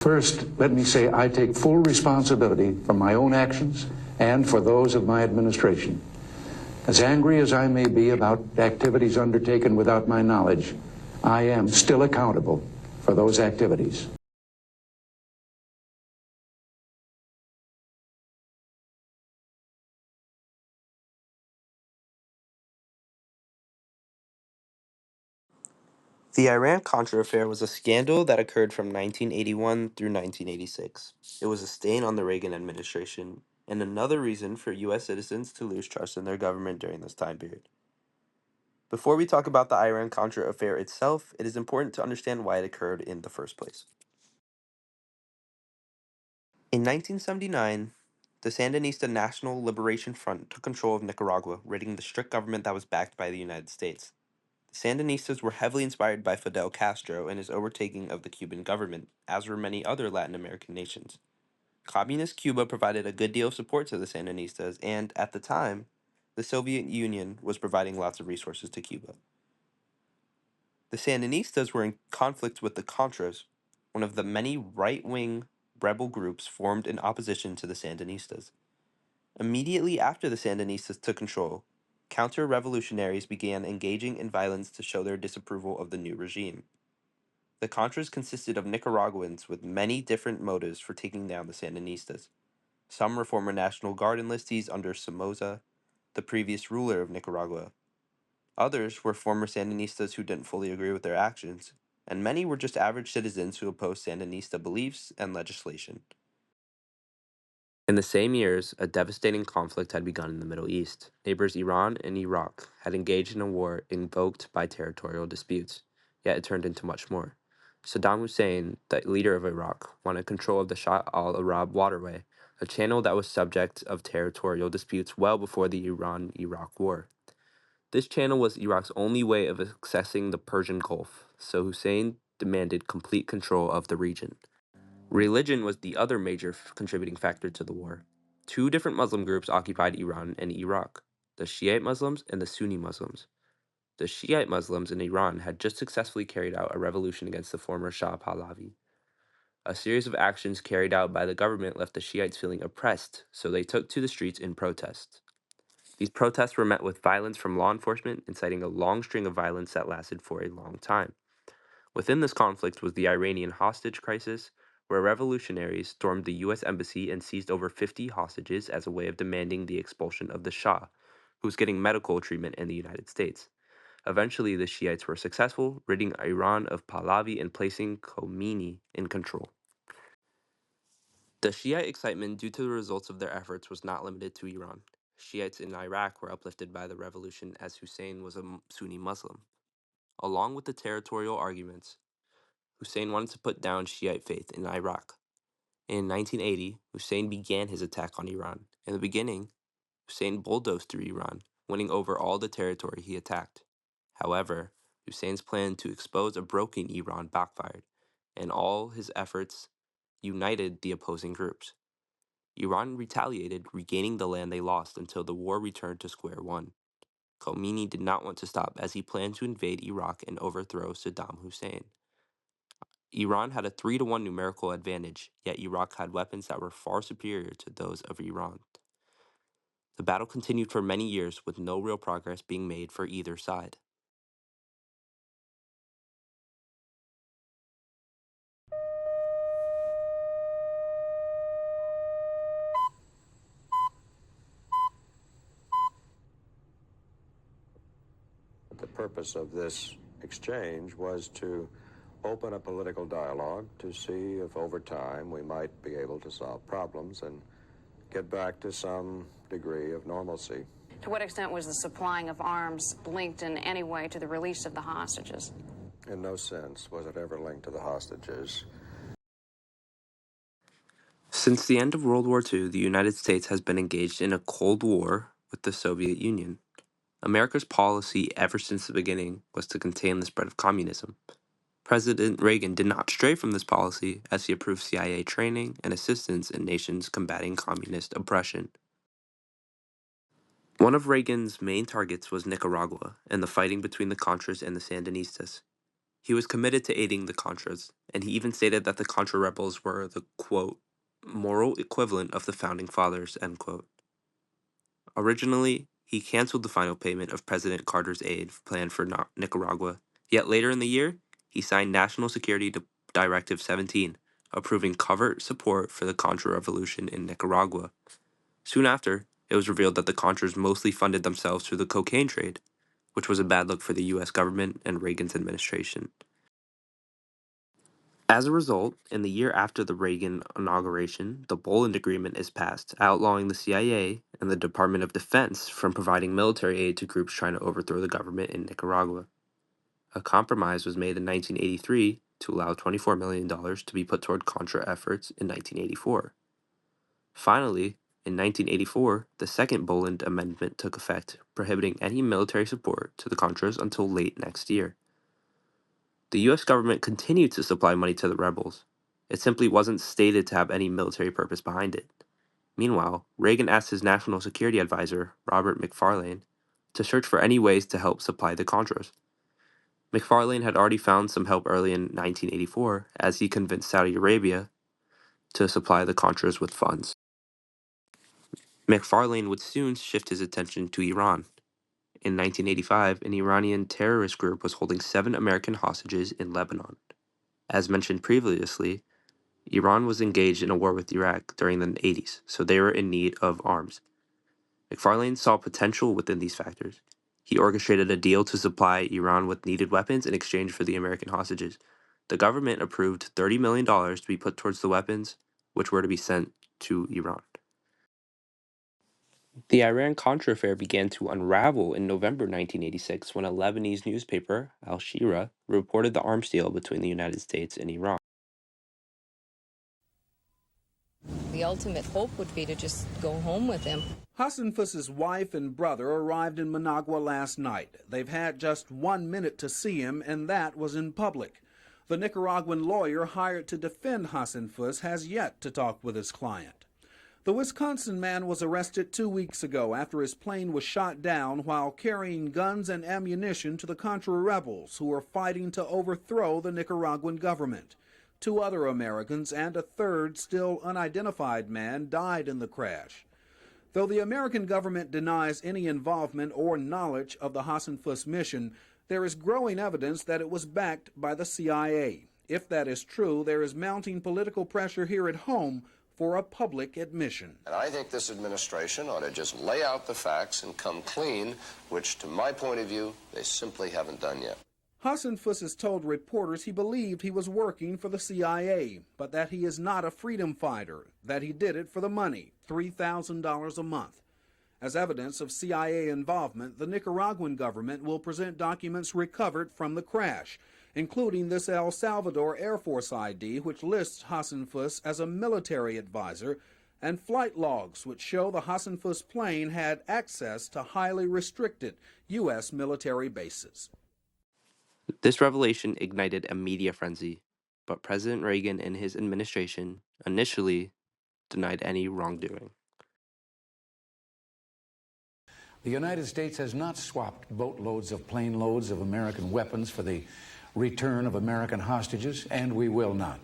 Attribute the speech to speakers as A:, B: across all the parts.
A: First, let me say I take full responsibility for my own actions and for those of my administration. As angry as I may be about activities undertaken without my knowledge, I am still accountable for those activities.
B: The Iran-Contra Affair was a scandal that occurred from 1981 through 1986. It was a stain on the Reagan administration, and another reason for U.S. citizens to lose trust in their government during this time period. Before we talk about the Iran-Contra Affair itself, it is important to understand why it occurred in the first place. In 1979, the Sandinista National Liberation Front took control of Nicaragua, ridding the strict government that was backed by the United States. The Sandinistas were heavily inspired by Fidel Castro and his overtaking of the Cuban government, as were many other Latin American nations. Communist Cuba provided a good deal of support to the Sandinistas, and at the time, the Soviet Union was providing lots of resources to Cuba. The Sandinistas were in conflict with the Contras, one of the many right wing rebel groups formed in opposition to the Sandinistas. Immediately after the Sandinistas took control, counter revolutionaries began engaging in violence to show their disapproval of the new regime. The Contras consisted of Nicaraguans with many different motives for taking down the Sandinistas. Some were former National Guard enlistees under Somoza, the previous ruler of Nicaragua. Others were former Sandinistas who didn't fully agree with their actions, and many were just average citizens who opposed Sandinista beliefs and legislation. In the same years, a devastating conflict had begun in the Middle East. Neighbors Iran and Iraq had engaged in a war invoked by territorial disputes, yet it turned into much more. Saddam Hussein, the leader of Iraq, wanted control of the Shah al-Arab waterway, a channel that was subject of territorial disputes well before the Iran-Iraq war. This channel was Iraq's only way of accessing the Persian Gulf, so Hussein demanded complete control of the region. Religion was the other major contributing factor to the war. Two different Muslim groups occupied Iran and Iraq, the Shiite Muslims and the Sunni Muslims. The Shiite Muslims in Iran had just successfully carried out a revolution against the former Shah Pahlavi. A series of actions carried out by the government left the Shiites feeling oppressed, so they took to the streets in protest. These protests were met with violence from law enforcement, inciting a long string of violence that lasted for a long time. Within this conflict was the Iranian hostage crisis, where revolutionaries stormed the U.S. Embassy and seized over 50 hostages as a way of demanding the expulsion of the Shah, who was getting medical treatment in the United States. Eventually, the Shiites were successful, ridding Iran of Pahlavi and placing Khomeini in control. The Shiite excitement due to the results of their efforts was not limited to Iran. Shiites in Iraq were uplifted by the revolution as Hussein was a Sunni Muslim. Along with the territorial arguments, Hussein wanted to put down Shiite faith in Iraq. In 1980, Hussein began his attack on Iran. In the beginning, Hussein bulldozed through Iran, winning over all the territory he attacked. However, Hussein's plan to expose a broken Iran backfired, and all his efforts united the opposing groups. Iran retaliated, regaining the land they lost until the war returned to square one. Khomeini did not want to stop as he planned to invade Iraq and overthrow Saddam Hussein. Iran had a 3-to-1 numerical advantage, yet Iraq had weapons that were far superior to those of Iran. The battle continued for many years with no real progress being made for either side.
C: The purpose of this exchange was to open a political dialogue to see if over time we might be able to solve problems and get back to some degree of normalcy.
D: To what extent was the supplying of arms linked in any way to the release of the hostages?
C: In no sense was it ever linked to the hostages.
B: Since the end of World War II, the United States has been engaged in a Cold War with the Soviet Union. America's policy ever since the beginning was to contain the spread of communism. President Reagan did not stray from this policy as he approved CIA training and assistance in nations combating communist oppression. One of Reagan's main targets was Nicaragua and the fighting between the Contras and the Sandinistas. He was committed to aiding the Contras, and he even stated that the Contra rebels were the, quote, moral equivalent of the founding fathers, end quote. Originally, he canceled the final payment of President Carter's aid planned for Nicaragua, yet later in the year, he signed National Security Directive 17, approving covert support for the Contra revolution in Nicaragua. Soon after, it was revealed that the Contras mostly funded themselves through the cocaine trade, which was a bad look for the US government and Reagan's administration. As a result, in the year after the Reagan inauguration, the Boland Agreement is passed, outlawing the CIA and the Department of Defense from providing military aid to groups trying to overthrow the government in Nicaragua. A compromise was made in 1983 to allow $24 million to be put toward Contra efforts in 1984. Finally, in 1984, the second Boland Amendment took effect, prohibiting any military support to the Contras until late next year. The US government continued to supply money to the rebels. It simply wasn't stated to have any military purpose behind it. Meanwhile, Reagan asked his national security advisor, Robert McFarlane, to search for any ways to help supply the Contras. McFarlane had already found some help early in 1984 as he convinced Saudi Arabia to supply the Contras with funds. McFarlane would soon shift his attention to Iran. In 1985, an Iranian terrorist group was holding 7 American hostages in Lebanon. As mentioned previously, Iran was engaged in a war with Iraq during the 80s, so they were in need of arms. McFarlane saw potential within these factors. He orchestrated a deal to supply Iran with needed weapons in exchange for the American hostages. The government approved $30 million to be put towards the weapons, which were to be sent to Iran. The Iran-Contra Affair began to unravel in November 1986 when a Lebanese newspaper, Al-Shira, reported the arms deal between the United States and Iran.
E: The ultimate hope would be to just go home with him.
F: Hassan Fuss's wife and brother arrived in Managua last night. They've had just 1 minute to see him, and that was in public. The Nicaraguan lawyer hired to defend Hassan Fuss has yet to talk with his client. The Wisconsin man was arrested 2 weeks ago after his plane was shot down while carrying guns and ammunition to the Contra rebels who were fighting to overthrow the Nicaraguan government. 2 other Americans and a third, still unidentified man died in the crash. Though the American government denies any involvement or knowledge of the Hassan Fuss mission, there is growing evidence that it was backed by the CIA. If that is true, there is mounting political pressure here at home for a public admission.
G: And I think this administration ought to just lay out the facts and come clean, which, to my point of view, they simply haven't done yet.
F: Hassan Fuss has told reporters he believed he was working for the CIA, but that he is not a freedom fighter, that he did it for the money, $3,000 a month. As evidence of CIA involvement, the Nicaraguan government will present documents recovered from the crash, including this El Salvador Air Force ID, which lists Hassan Fuss as a military advisor, and flight logs which show the Hassan Fuss plane had access to highly restricted U.S. military bases.
B: This revelation ignited a media frenzy, but President Reagan and his administration initially denied any wrongdoing.
A: The United States has not swapped boatloads of plane loads of American weapons for the return of American hostages, and we will not.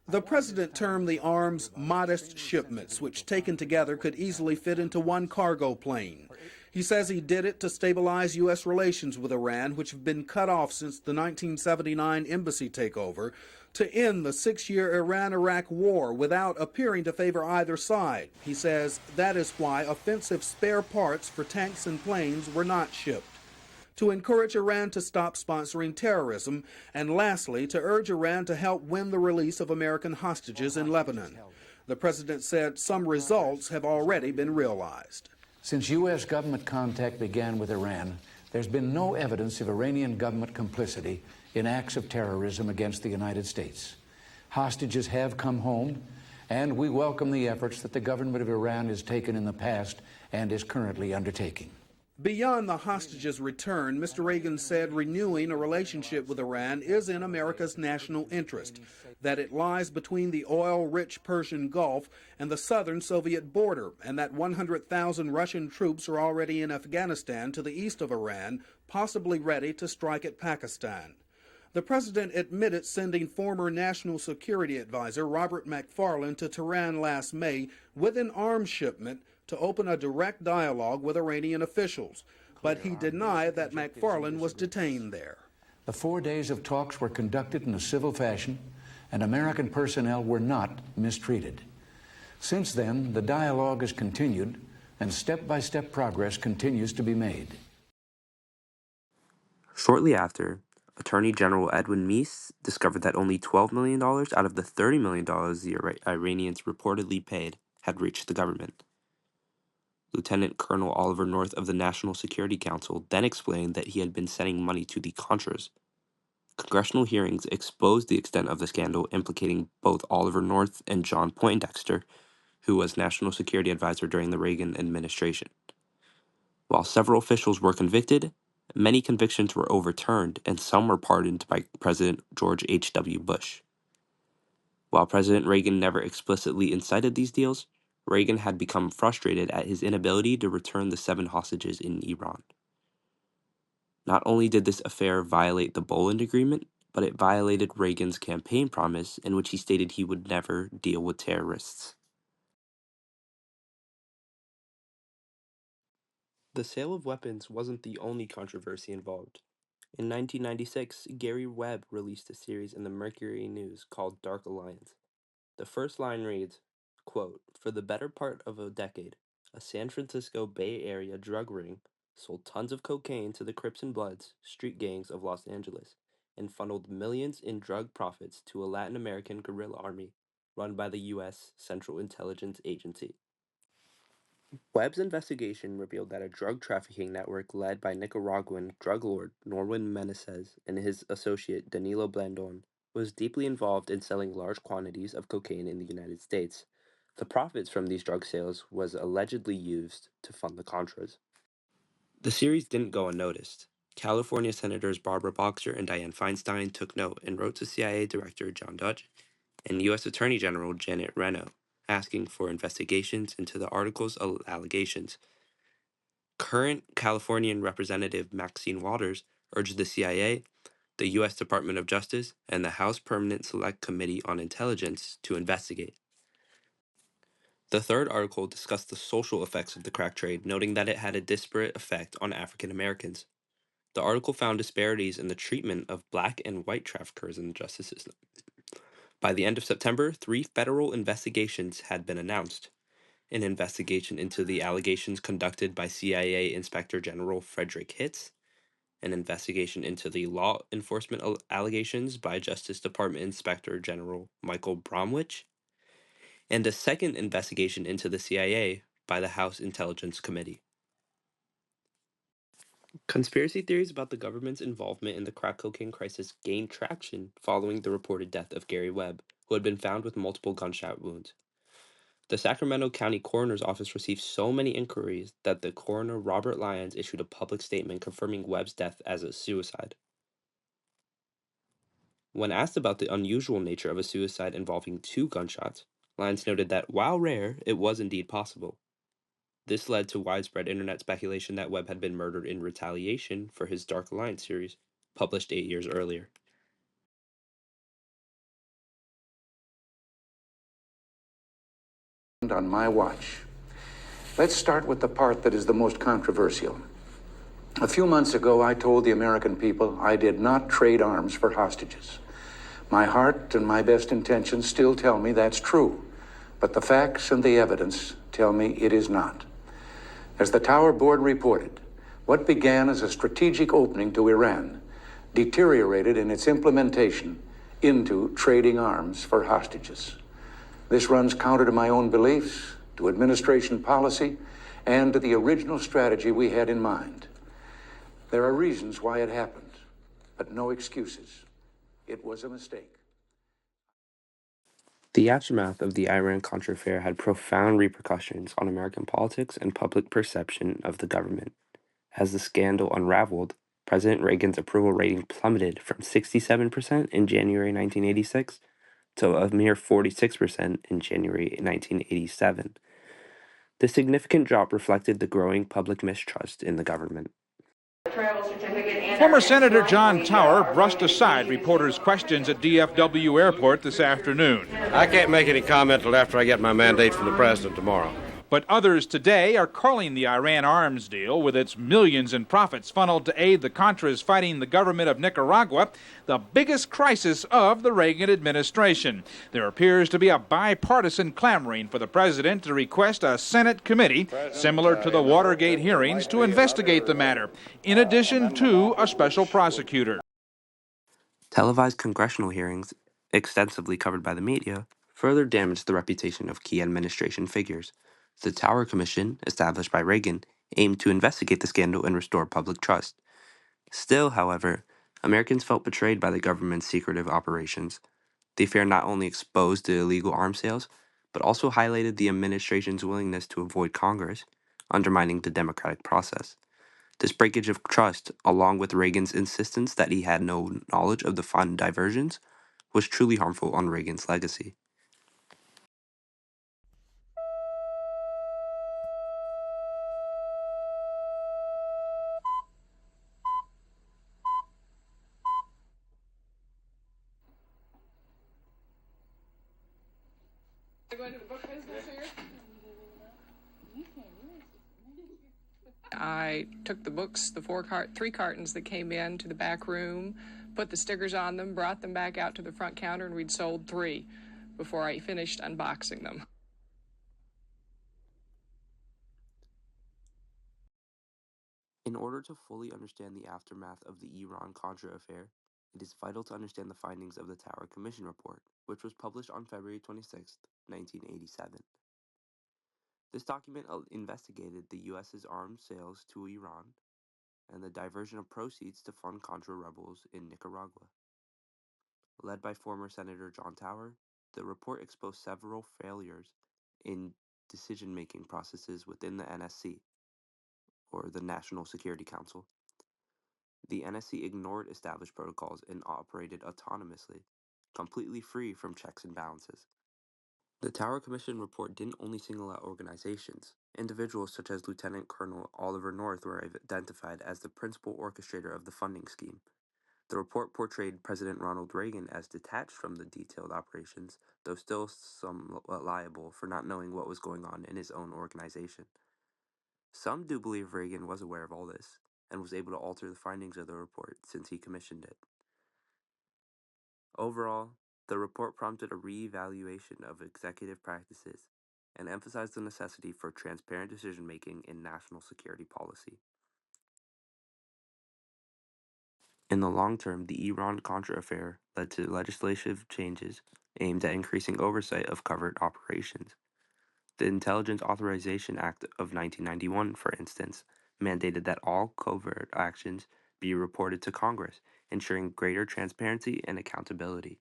F: The president termed the arms modest shipments, which taken together could easily fit into one cargo plane. He says he did it to stabilize U.S. relations with Iran, which have been cut off since the 1979 embassy takeover, to end the 6-year Iran-Iraq war without appearing to favor either side. He says that is why offensive spare parts for tanks and planes were not shipped. To encourage Iran to stop sponsoring terrorism, and lastly, to urge Iran to help win the release of American hostages in Lebanon. The president said some results have already been realized.
A: Since U.S. government contact began with Iran, there's been no evidence of Iranian government complicity in acts of terrorism against the United States. Hostages have come home, and we welcome the efforts that the government of Iran has taken in the past and is currently undertaking.
F: Beyond the hostages' return, Mr. Reagan said renewing a relationship with Iran is in America's national interest, that it lies between the oil-rich Persian Gulf and the southern Soviet border, and that 100,000 Russian troops are already in Afghanistan to the east of Iran, possibly ready to strike at Pakistan. The president admitted sending former National Security Advisor Robert McFarlane to Tehran last May with an arms shipment to open a direct dialogue with Iranian officials, but he denied that McFarlane was detained there.
A: The 4 days of talks were conducted in a civil fashion, and American personnel were not mistreated. Since then, the dialogue has continued, and step-by-step progress continues to be made.
B: Shortly after, Attorney General Edwin Meese discovered that only $12 million out of the $30 million the Iranians reportedly paid had reached the government. Lieutenant Colonel Oliver North of the National Security Council then explained that he had been sending money to the Contras. Congressional hearings exposed the extent of the scandal implicating both Oliver North and John Poindexter, who was National Security Advisor during the Reagan administration. While several officials were convicted, many convictions were overturned and some were pardoned by President George H.W. Bush. While President Reagan never explicitly incited these deals, Reagan had become frustrated at his inability to return the 7 hostages in Iran. Not only did this affair violate the Boland Agreement, but it violated Reagan's campaign promise in which he stated he would never deal with terrorists. The sale of weapons wasn't the only controversy involved. In 1996, Gary Webb released a series in the Mercury News called Dark Alliance. The first line reads, quote, "For the better part of a decade, a San Francisco Bay Area drug ring sold tons of cocaine to the Crips and Bloods, street gangs of Los Angeles, and funneled millions in drug profits to a Latin American guerrilla army run by the U.S. Central Intelligence Agency." Webb's investigation revealed that a drug trafficking network led by Nicaraguan drug lord Norwin Meneses and his associate Danilo Blandon was deeply involved in selling large quantities of cocaine in the United States. The profits from these drug sales was allegedly used to fund the Contras. The series didn't go unnoticed. California Senators Barbara Boxer and Dianne Feinstein took note and wrote to CIA Director John Dutch and U.S. Attorney General Janet Reno, asking for investigations into the article's allegations. Current Californian Representative Maxine Waters urged the CIA, the U.S. Department of Justice, and the House Permanent Select Committee on Intelligence to investigate. The third article discussed the social effects of the crack trade, noting that it had a disparate effect on African Americans. The article found disparities in the treatment of black and white traffickers in the justice system. By the end of September, 3 federal investigations had been announced. An investigation into the allegations conducted by CIA Inspector General Frederick Hitz, an investigation into the law enforcement allegations by Justice Department Inspector General Michael Bromwich, and a second investigation into the CIA by the House Intelligence Committee. Conspiracy theories about the government's involvement in the crack cocaine crisis gained traction following the reported death of Gary Webb, who had been found with multiple gunshot wounds. The Sacramento County Coroner's Office received so many inquiries that the coroner Robert Lyons issued a public statement confirming Webb's death as a suicide. When asked about the unusual nature of a suicide involving 2 gunshots, Lyons noted that while rare, it was indeed possible. This led to widespread internet speculation that Webb had been murdered in retaliation for his Dark Alliance series, published 8 years earlier.
A: On my watch. Let's start with the part that is the most controversial. A few months ago, I told the American people I did not trade arms for hostages. My heart and my best intentions still tell me that's true, but the facts and the evidence tell me it is not. As the Tower Board reported, what began as a strategic opening to Iran deteriorated in its implementation into trading arms for hostages. This runs counter to my own beliefs, to administration policy, and to the original strategy we had in mind. There are reasons why it happened, but no excuses. It was a mistake.
B: The aftermath of the Iran-Contra Affair had profound repercussions on American politics and public perception of the government. As the scandal unraveled, President Reagan's approval rating plummeted from 67% in January 1986 to a mere 46% in January 1987. This significant drop reflected the growing public mistrust in the government.
H: Former Senator John Tower brushed aside reporters' questions at DFW Airport this afternoon.
I: I can't make any comment till after I get my mandate from the president tomorrow.
H: But others today are calling the Iran arms deal, with its millions in profits funneled to aid the Contras fighting the government of Nicaragua, the biggest crisis of the Reagan administration. There appears to be a bipartisan clamoring for the president to request a Senate committee, similar to the Watergate hearings, to investigate the matter, in addition to a special prosecutor.
B: Televised congressional hearings, extensively covered by the media, further damaged the reputation of key administration figures. The Tower Commission, established by Reagan, aimed to investigate the scandal and restore public trust. Still, however, Americans felt betrayed by the government's secretive operations. The affair not only exposed the illegal arms sales, but also highlighted the administration's willingness to avoid Congress, undermining the democratic process. This breakage of trust, along with Reagan's insistence that he had no knowledge of the fund diversions, was truly harmful on Reagan's legacy.
J: I took the books, the three cartons that came in, to the back room, put the stickers on them, brought them back out to the front counter, and we'd sold 3 before I finished unboxing them.
B: In order to fully understand the aftermath of the Iran-Contra Affair, it is vital to understand the findings of the Tower Commission report, which was published on February 26, 1987. This document investigated the U.S.'s arms sales to Iran and the diversion of proceeds to fund Contra rebels in Nicaragua. Led by former Senator John Tower, the report exposed several failures in decision-making processes within the NSC, or the National Security Council. The NSC ignored established protocols and operated autonomously, completely free from checks and balances. The Tower Commission report didn't only single out organizations. Individuals such as Lieutenant Colonel Oliver North were identified as the principal orchestrator of the funding scheme. The report portrayed President Ronald Reagan as detached from the detailed operations, though still somewhat liable for not knowing what was going on in his own organization. Some do believe Reagan was aware of all this and was able to alter the findings of the report since he commissioned it. Overall, the report prompted a re-evaluation of executive practices and emphasized the necessity for transparent decision-making in national security policy. In the long term, the Iran-Contra Affair led to legislative changes aimed at increasing oversight of covert operations. The Intelligence Authorization Act of 1991, for instance, mandated that all covert actions be reported to Congress, ensuring greater transparency and accountability.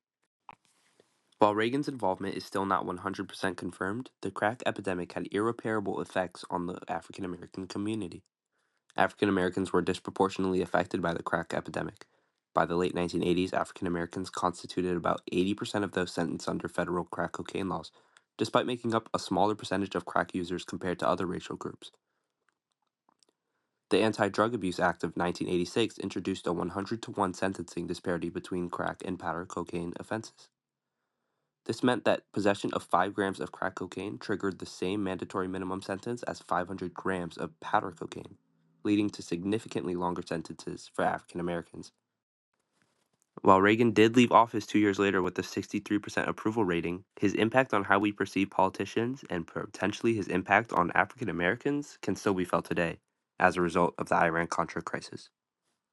B: While Reagan's involvement is still not 100% confirmed, the crack epidemic had irreparable effects on the African American community. African Americans were disproportionately affected by the crack epidemic. By the late 1980s, African Americans constituted about 80% of those sentenced under federal crack cocaine laws, despite making up a smaller percentage of crack users compared to other racial groups. The Anti-Drug Abuse Act of 1986 introduced a 100-to-1 sentencing disparity between crack and powder cocaine offenses. This meant that possession of 5 grams of crack cocaine triggered the same mandatory minimum sentence as 500 grams of powder cocaine, leading to significantly longer sentences for African Americans. While Reagan did leave office 2 years later with a 63% approval rating, his impact on how we perceive politicians and potentially his impact on African Americans can still be felt today as a result of the Iran-Contra crisis.